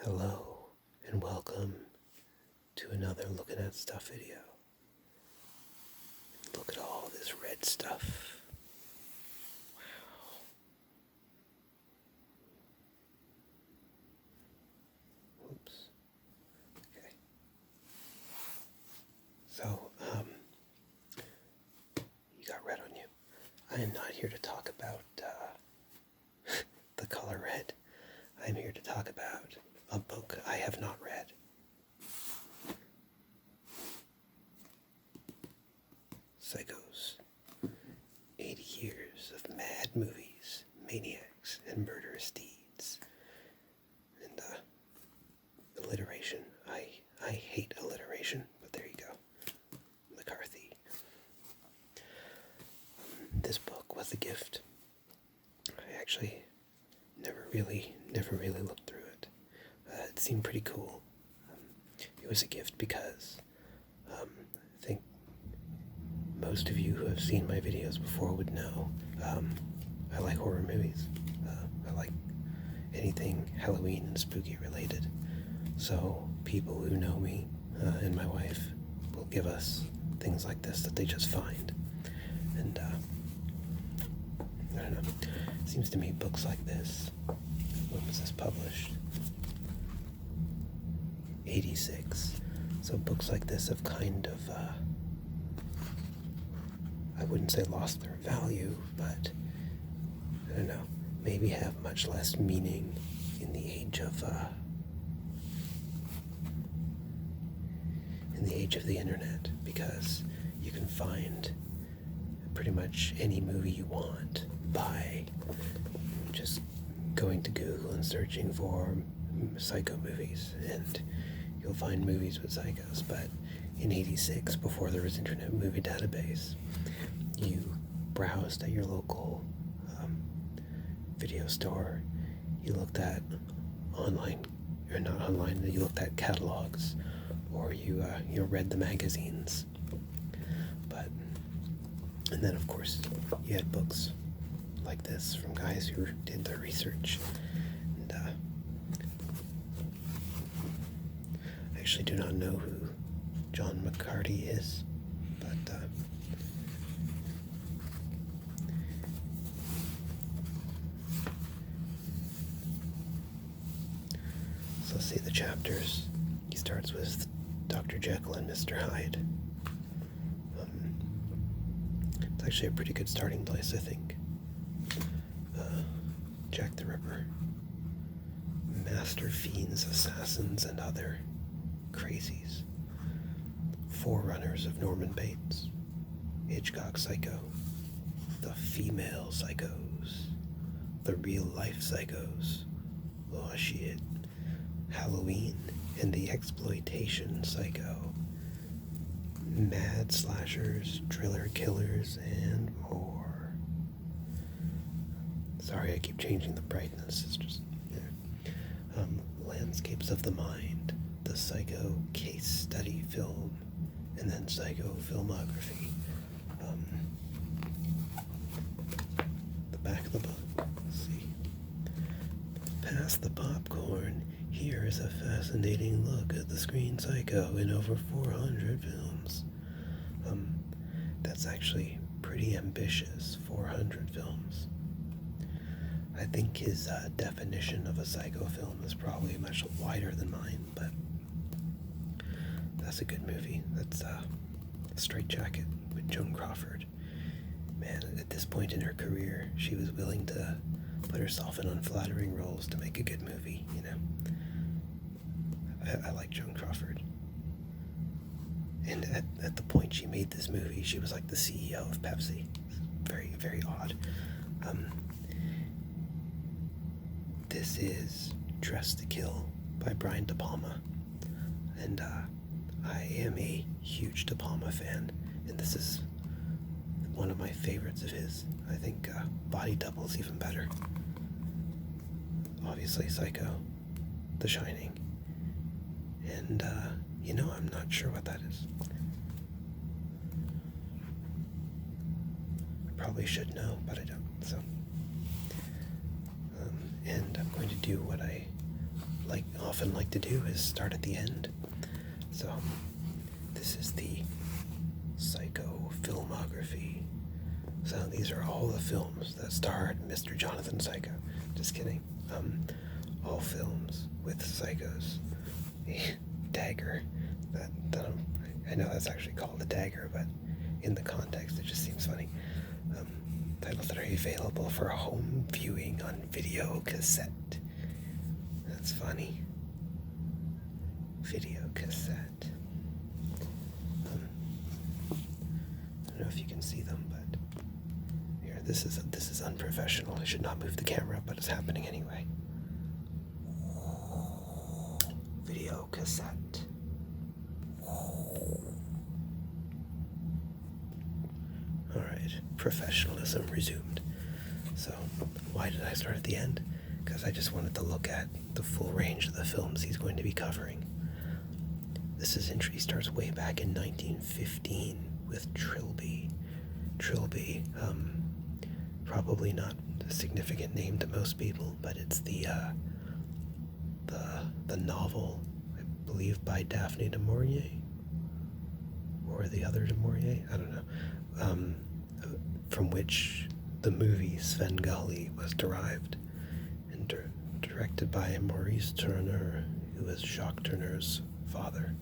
Hello and welcome to another Looking at Stuff video. Look at all this red stuff. Wow. Oops. Okay. So, you got red on you. I am not here to talk about the color red. I am here to talk about a book I have not read. Psychos. 80 years of mad movies, maniacs, and murderous deeds. And alliteration. I hate alliteration, but there you go. McCarty. This book was a gift. I actually never really looked through it. It seemed pretty cool. It was a gift because I think most of you who have seen my videos before would know I like horror movies. I like anything Halloween and spooky related. So people who know me and my wife will give us things like this that they just find. And I don't know. It seems to me books like this. When was this published? 86. So books like this have kind of, I wouldn't say lost their value, but I don't know, maybe have much less meaning in the age of the internet, because you can find pretty much any movie you want by just going to Google and searching for psycho movies, and you'll find movies with psychos. But in 86, before there was Internet Movie Database, you browsed at your local video store, you looked at online, or not online, you looked at catalogs, or you read the magazines. And then of course you had books like this from guys who did their research. And I actually do not know who John McCarty is, but so let's see the chapters. He starts with Dr. Jekyll and Mr. Hyde. It's actually a pretty good starting place, I think. Jack the Ripper, master fiends, assassins, and other crazies. Forerunners of Norman Bates, Hitchcock Psycho, the female psychos, the real-life psychos, oh shit, Halloween and the exploitation psycho, mad slashers, driller killers, and more. Sorry, I keep changing the brightness. It's just Landscapes of the Mind, the Psycho case study film, and then Psycho Filmography. The back of the book. Let's see. Past the popcorn. Here is a fascinating look at the screen Psycho in over 400 films. That's actually pretty ambitious. 400 films. I think his definition of a psycho film is probably much wider than mine, but that's a good movie. That's Straight Jacket with Joan Crawford. Man, at this point in her career, she was willing to put herself in unflattering roles to make a good movie, you know. I like Joan Crawford. And at the point she made this movie, she was like the CEO of Pepsi. Very, very odd. This is Dress to Kill by Brian De Palma. And I am a huge De Palma fan. And this is one of my favorites of his. I think Body Double's even better. Obviously Psycho, The Shining. And, I'm not sure what that is. I probably should know, but I don't, so. And I'm going to do what I like often like to do is start at the end. So, this is the Psycho Filmography. So these are all the films that starred Mr. Jonathan Psycho. Just kidding. All films with psychos. A dagger. I know that's actually called a dagger, but in the context it just seems funny. Titles that are available for home viewing on video cassette. That's funny. Video cassette. I don't know if you can see them, but here, this is unprofessional. I should not move the camera, but it's happening anyway. Video cassette. Alright, professionalism resumed. So, why did I start at the end? Because I just wanted to look at the full range of the films he's going to be covering. This entry starts way back in 1915 with Trilby. Trilby, probably not a significant name to most people, but it's the novel, I believe, by Daphne du Maurier, or the other du Maurier, I don't know, from which the movie Svengali was derived, and directed by Maurice Tourneur, who was Jacques Tourneur's father.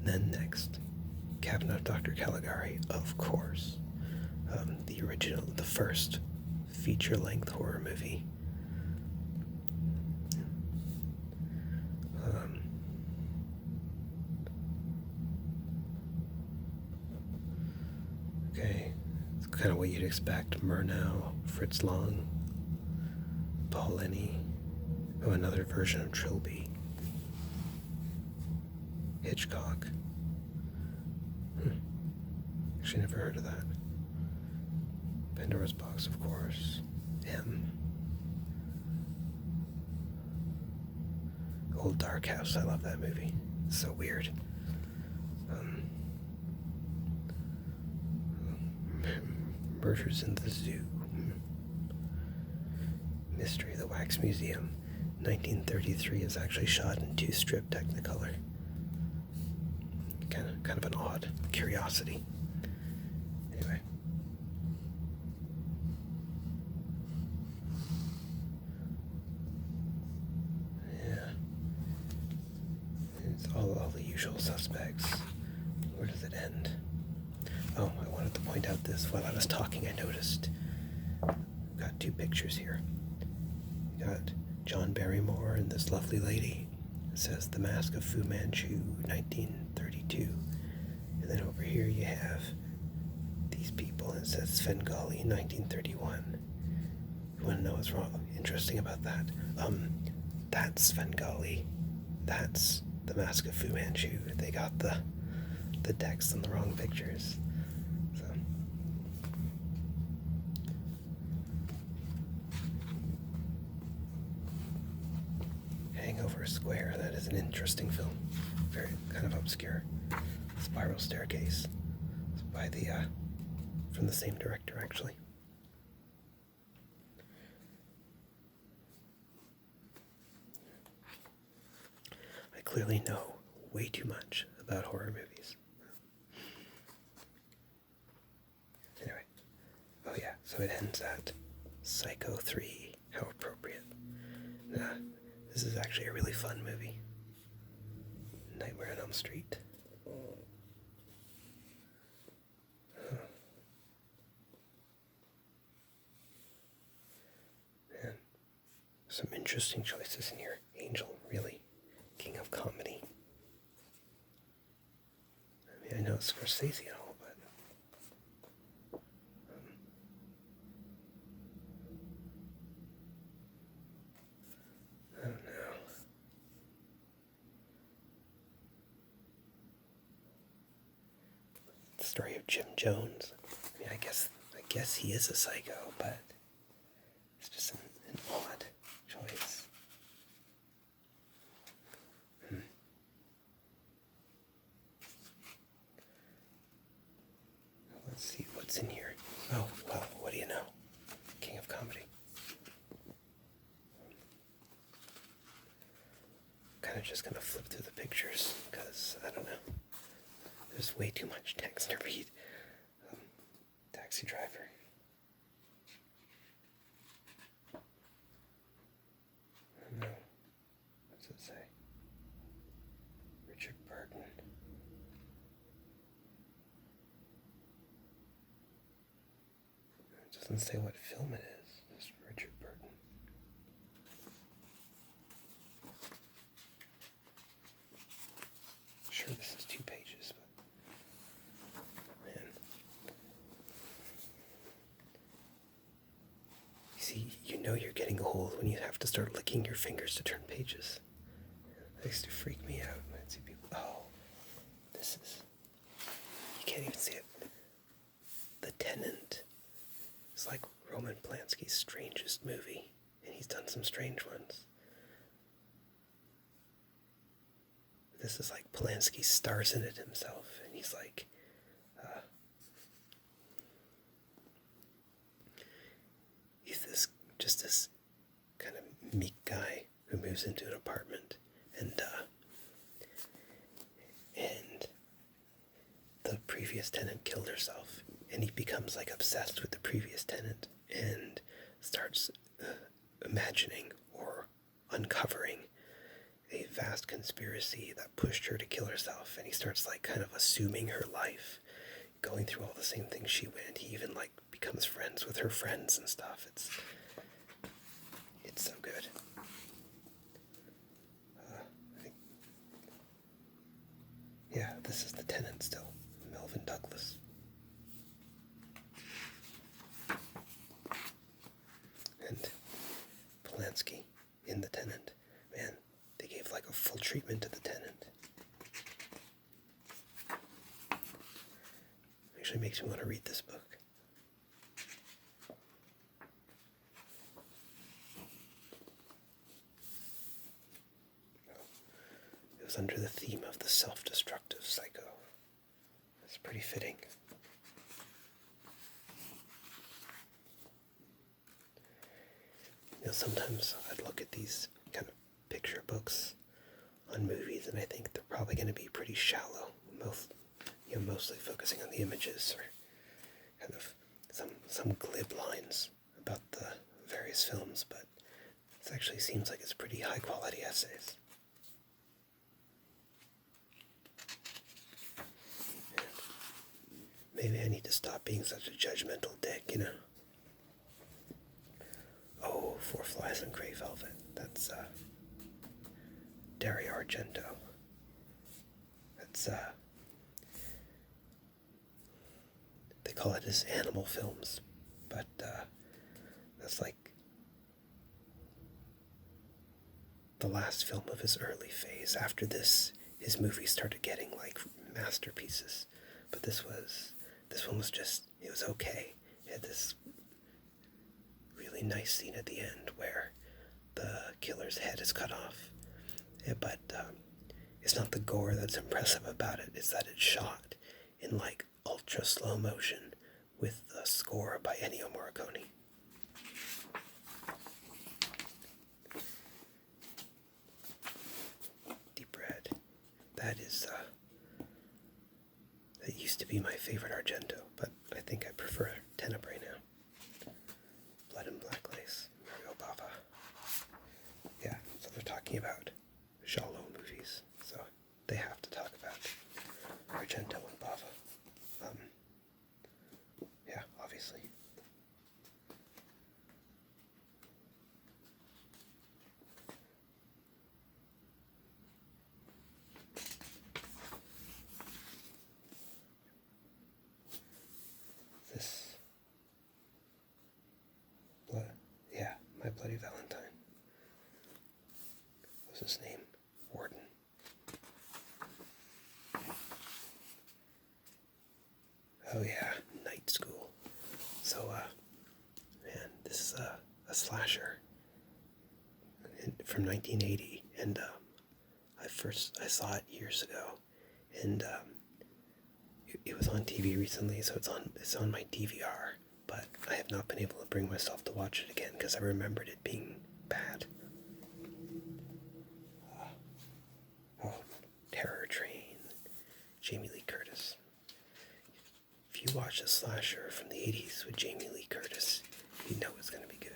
Then next, Cabinet of Dr. Caligari, of course. The original, the first feature-length horror movie. Okay, it's kind of what you'd expect. Murnau, Fritz Lang, Paul Lenny. Oh, another version of Trilby. Hitchcock. Actually never heard of that. Pandora's Box, of course. Old Dark House, I love that movie. It's so weird. Murders in the Zoo. Mystery of the Wax Museum. 1933 is actually shot in 2-strip Technicolor. Kind of an odd curiosity. Anyway. Yeah. It's all the usual suspects. Where does it end? Oh, I wanted to point out this. While I was talking, I noticed we've got 2 pictures here. We got John Barrymore and this lovely lady. It says The Mask of Fu Manchu, 1932. And then over here you have these people, and it says Svengali, 1931. You want to know what's wrong? Interesting about that? That's Svengali. That's The Mask of Fu Manchu. They got the text on the wrong pictures. So. Hangover Square, that is an interesting film. Very kind of obscure. Spiral Staircase. It's by from the same director, actually. I clearly know way too much about horror movies. Anyway. Oh yeah, so it ends at Psycho 3. How appropriate. This is actually a really fun movie. Nightmare on Elm Street. Man, some interesting choices in here. Angel, really. King of comedy. I mean, I know it's Scorsese and all, but I don't know. The story of Jim Jones. I mean, I guess he is a psycho, but it's just an odd choice. Let's see what's in here. Oh, well, what do you know? King of comedy. I'm just gonna flip through the pictures because I don't know. There's way too much text to read. Taxi driver. I don't know. What does it say? Richard Burton. It doesn't say what film it is. Just Richard Burton. Sure, this is 2 pages, but man. You see, you know you're getting old when you have to start licking your fingers to turn pages. That used to freak me out when I'd see people. Oh, this is. You can't even see it. The Tenant. It's like Roman Polanski's strangest movie, and he's done some strange ones. This is like Polanski stars in it himself, and he's like, he's this kind of meek guy who moves into an apartment, and the previous tenant killed herself, and he becomes like obsessed with the previous tenant and starts imagining or uncovering a vast conspiracy that pushed her to kill herself, and he starts like kind of assuming her life, going through all the same things she went. He even like becomes friends with her friends and stuff. It's so good. Yeah, this is the Tenant still, Melvin Douglas. And Polanski in the Tenant. Man, they gave like a full treatment to the Tenant. Actually makes me want to read this book. It was under the theme of the self-destructive psycho. That's pretty fitting. You know, sometimes I'd look at these kind of picture books on movies, and I think they're probably going to be pretty shallow, mostly focusing on the images or kind of some glib lines about the various films, but it actually seems like it's pretty high-quality essays. And maybe I need to stop being such a judgmental dick, you know? Oh, Four Flies on Grey Velvet. That's, Dario Argento. That's, they call it his animal films, but, that's like the last film of his early phase. After this, his movies started getting, like, masterpieces. But this one was just, it was okay. It had this really nice scene at the end where the killer's head is cut off. Yeah, but it's not the gore that's impressive about it. It's that it's shot in like ultra slow motion with a score by Ennio Morricone. Deep Red. That used to be my favorite Argento, but I think I prefer Tenebrae now. Blood and Black Lace, Mario Bava. Yeah, so they're talking about giallo movies, so they have to talk about Argento and Bava. Yeah, obviously. My Bloody Valentine. What's his name? Warden. Oh yeah, Night School. So, man, this is a slasher from 1980, and I saw it years ago, and it was on TV recently, so it's on my DVR. But I have not been able to bring myself to watch it again because I remembered it being bad. watch a slasher from the 80s with Jamie Lee Curtis, you know it's going to be good.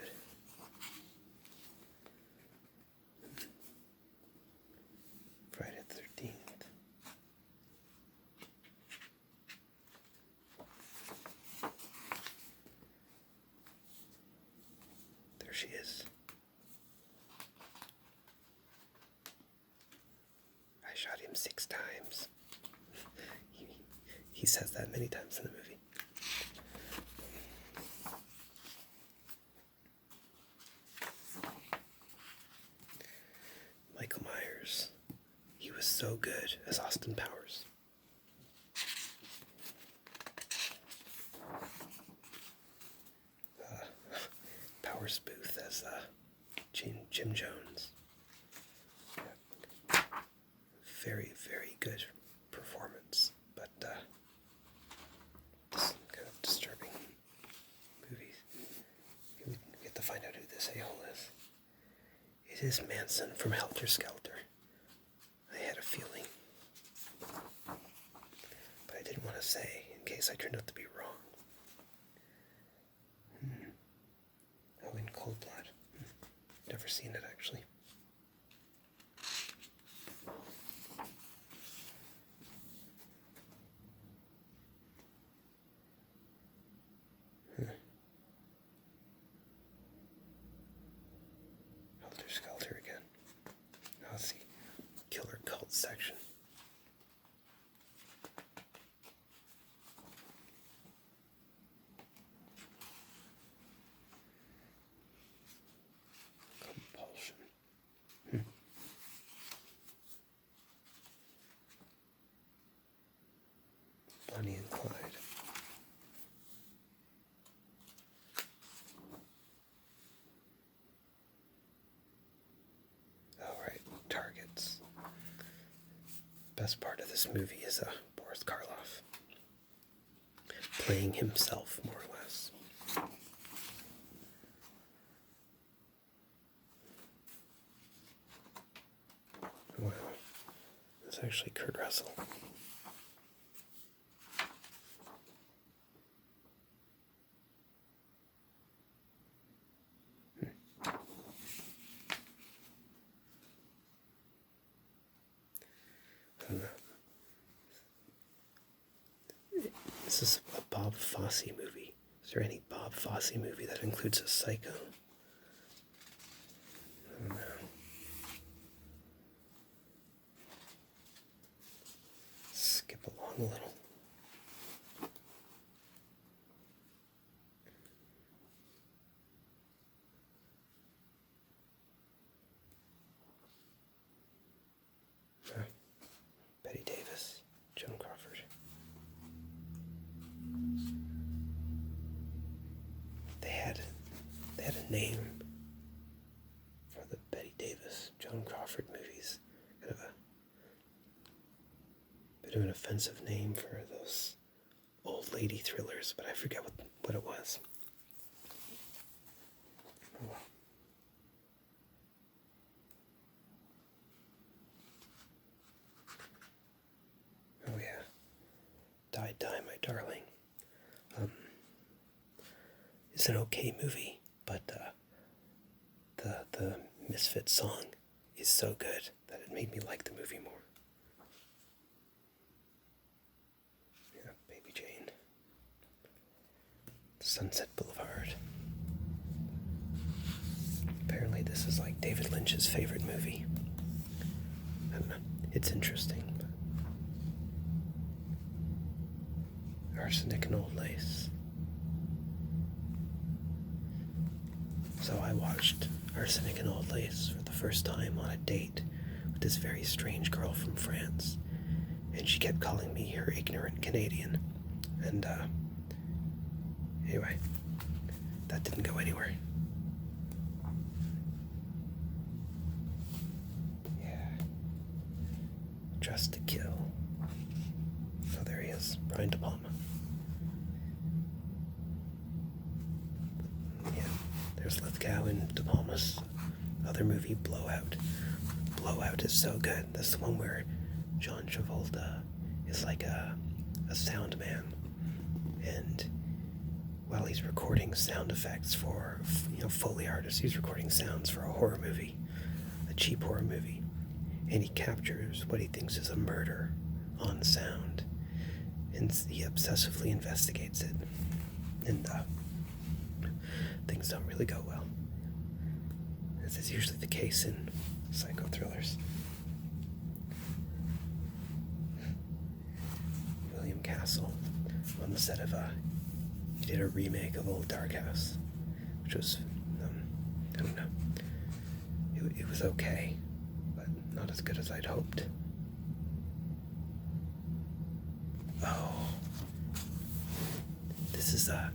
Friday the 13th. There she is. I shot him 6 times. He says that many times in the movie. Michael Myers. He was so good as Austin Powers. Powers Booth as Jim Jones. Very, very good performance, but this kind of disturbing movie. We get to find out who this a-hole is. It is Manson from Helter Skelter. I had a feeling, but I didn't want to say in case I turned out to be wrong. Oh, in Cold Blood. Never seen it, actually. Helter Skelter again. Now let's see. Killer Cult section. Compulsion. Bonnie and Clyde. All right, targets. Best part of this movie is Boris Karloff playing himself, more or less. Wow, that's actually Kurt Russell. This is a Bob Fosse movie. Is there any Bob Fosse movie that includes a psycho? I don't know. Skip along a little. Betty Davis, Joan Crawford. They had a name for the Betty Davis, Joan Crawford movies. Kind of a bit of an offensive name for those old lady thrillers, but I forget what it was. Oh, well. Oh yeah. Die, Die, My Darling. It's an okay movie, but the Misfits song is so good that it made me like the movie more. Yeah, Baby Jane. Sunset Boulevard. Apparently this is like David Lynch's favorite movie. I don't know. It's interesting. Arsenic and Old Lace. So I watched Arsenic and Old Lace for the first time on a date with this very strange girl from France. And she kept calling me her ignorant Canadian. And anyway, that didn't go anywhere. Yeah. Dressed to Kill. Oh, there he is, Brian De Palma. Yeah, there's Lithgow in De Palma's other movie, Blowout. Blowout is so good. That's the one where John Travolta is like a sound man, And while he's recording sound effects for, Foley artists, he's recording sounds for a horror movie, a cheap horror movie, and he captures what he thinks is a murder on sound, and he obsessively investigates it, and things don't really go well, as is usually the case in psycho thrillers. William Castle, on the set of he did a remake of Old Dark House, which was, I don't know, it was okay, but not as good as I'd hoped. Oh, this is a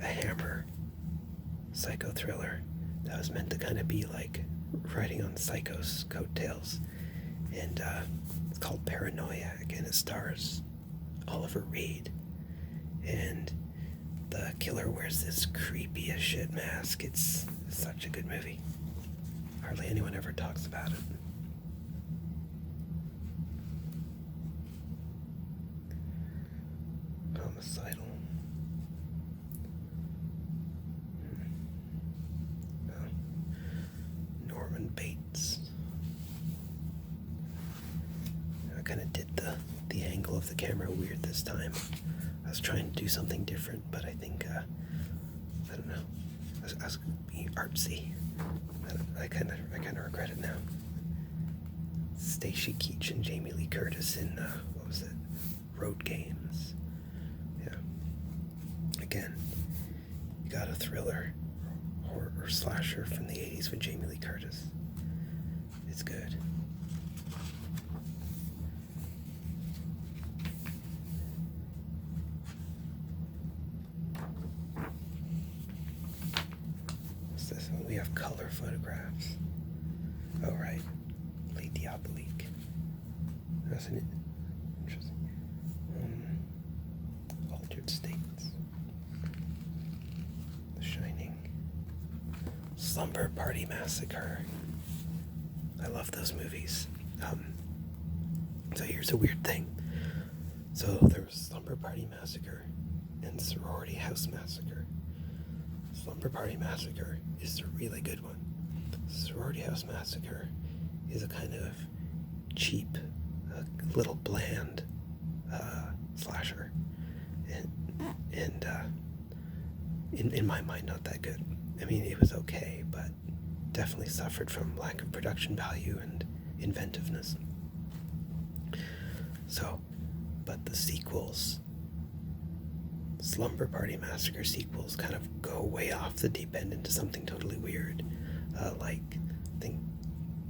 Hammer psycho thriller that was meant to kind of be like riding on Psycho's coattails, and it's called Paranoia, and it stars Oliver Reed, and the killer wears this creepy as shit mask. It's such a good movie. Hardly anyone ever talks about it. Homicidal. Norman Bates. I kind of did the angle of the camera weird this time. I was trying to do something different, but I think, I don't know. I was being artsy. I kind of regret it now. Stacy Keach and Jamie Lee Curtis in, what was it? Road Games. Yeah. Again, you got a thriller or slasher from the 80s with Jamie Lee Curtis. It's good. What's this one? We have color photographs. Oh, right. Les Diaboliques. That's an interesting. Altered States. The Shining. Slumber Party Massacre. I love those movies. So here's a weird thing. So there was Slumber Party Massacre and Sorority House Massacre. Slumber Party Massacre is the really good one. Sorority House Massacre is a kind of cheap, little bland slasher, and in my mind, not that good. I mean, it was okay, but definitely suffered from lack of production value and inventiveness. So, but the sequels, Slumber Party Massacre sequels, kind of go way off the deep end into something totally weird. Like, I think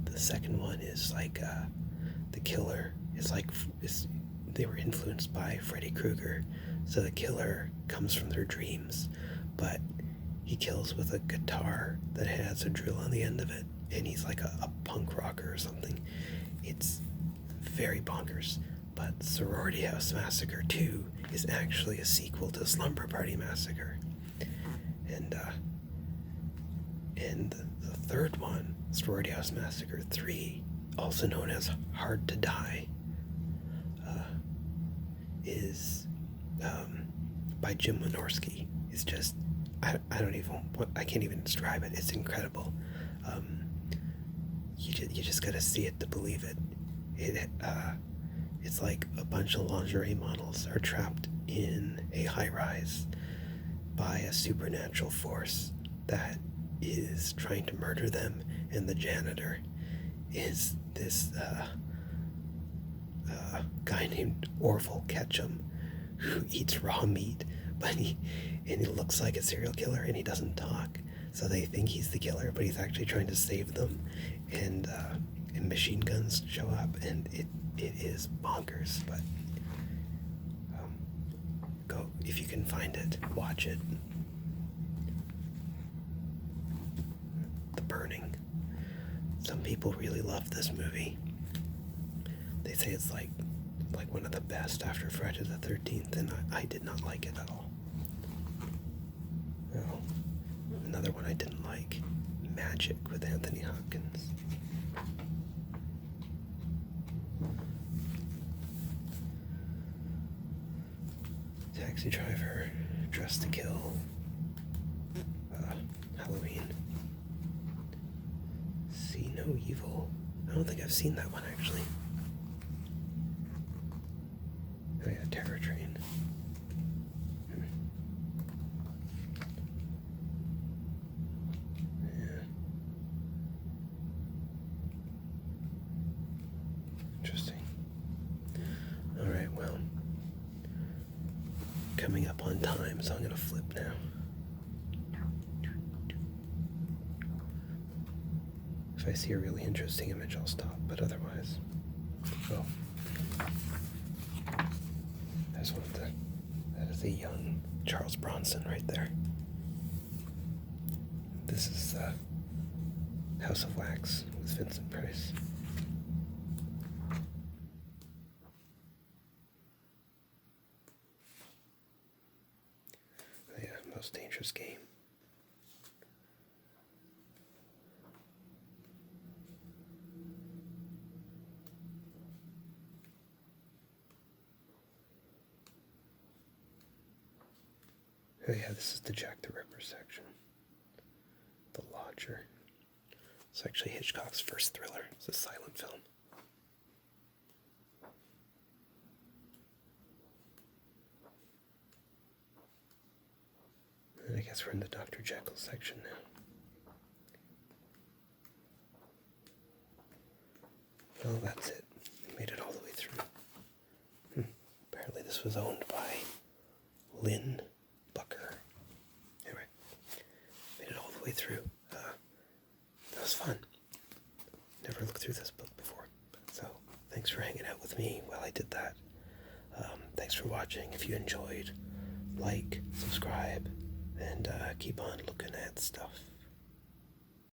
the second one is like, the killer is like, they were influenced by Freddy Krueger, so the killer comes from their dreams, but he kills with a guitar that has a drill on the end of it, and he's like a punk rocker or something. It's very bonkers. But Sorority House Massacre 2 is actually a sequel to Slumber Party Massacre. And the third one, Sorority House Massacre 3, also known as Hard to Die, is by Jim Wynorski. It's just, I can't even describe it. It's incredible. You just gotta see it to believe it. It's like a bunch of lingerie models are trapped in a high-rise by a supernatural force that is trying to murder them, and the janitor is this guy named Orville Ketchum, who eats raw meat, but he looks like a serial killer, and he doesn't talk, so they think he's the killer, but he's actually trying to save them, and machine guns show up, and it is bonkers. But go, if you can find it, watch it. The Burning. Some people really love this movie. They say it's like one of the best after Friday the 13th, and I did not like it at all. Oh, another one I didn't like, Magic with Anthony Hopkins. Taxi Driver, Dress to Kill, Halloween. See No Evil. I don't think I've seen that one actually. Oh yeah, Terror Train. Yeah. Interesting. Alright, well. Coming up on time, so I'm going to flip now. If I see a really interesting image, I'll stop, but otherwise, well, that's one of the, that is a young Charles Bronson right there. This is House of Wax with Vincent Price. Oh yeah, Most Dangerous Game. Oh yeah, this is the Jack the Ripper section. The Lodger. It's actually Hitchcock's first thriller. It's a silent film. And I guess we're in the Dr. Jekyll section now. Well, that's it. We made it all the way through. Apparently this was owned by Lynn Bucker. Anyway, made it all the way through. That was fun. Never looked through this book before. So, thanks for hanging out with me while I did that. Thanks for watching. If you enjoyed, like, subscribe, and keep on looking at stuff.